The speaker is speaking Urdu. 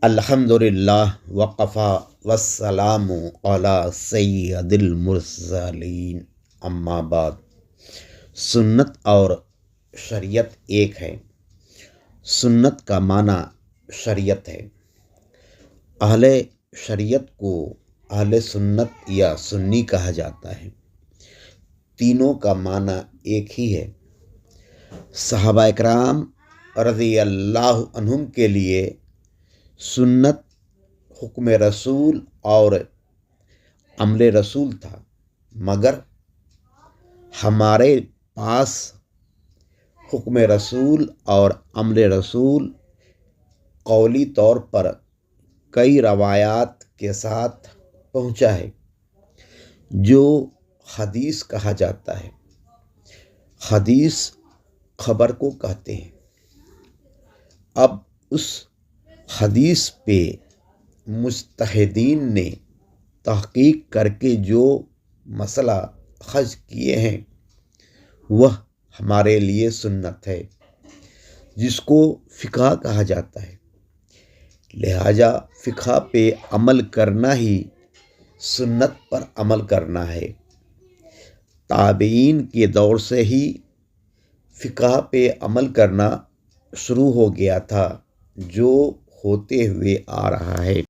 الحمدللہ وقفا والسلام علی سید المرسلین، اما بعد۔ سنت اور شریعت ایک ہے۔ سنت کا معنی شریعت ہے۔ اہل شریعت کو اہل سنت یا سنی کہا جاتا ہے۔ تینوں کا معنی ایک ہی ہے۔ صحابہ اکرام رضی اللہ عنہم کے لیے سنت حکم رسول اور عمل رسول تھا، مگر ہمارے پاس حکم رسول اور عمل رسول قولی طور پر کئی روایات کے ساتھ پہنچا ہے، جو حدیث کہا جاتا ہے۔ حدیث خبر کو کہتے ہیں۔ اب اس حدیث پہ مجتہدین نے تحقیق کر کے جو مسئلہ خرج کیے ہیں وہ ہمارے لیے سنت ہے، جس کو فقہ کہا جاتا ہے۔ لہٰذا فقہ پہ عمل کرنا ہی سنت پر عمل کرنا ہے۔ تابعین کے دور سے ہی فقہ پہ عمل کرنا شروع ہو گیا تھا، جو ہوتے ہوئے آ رہا ہے۔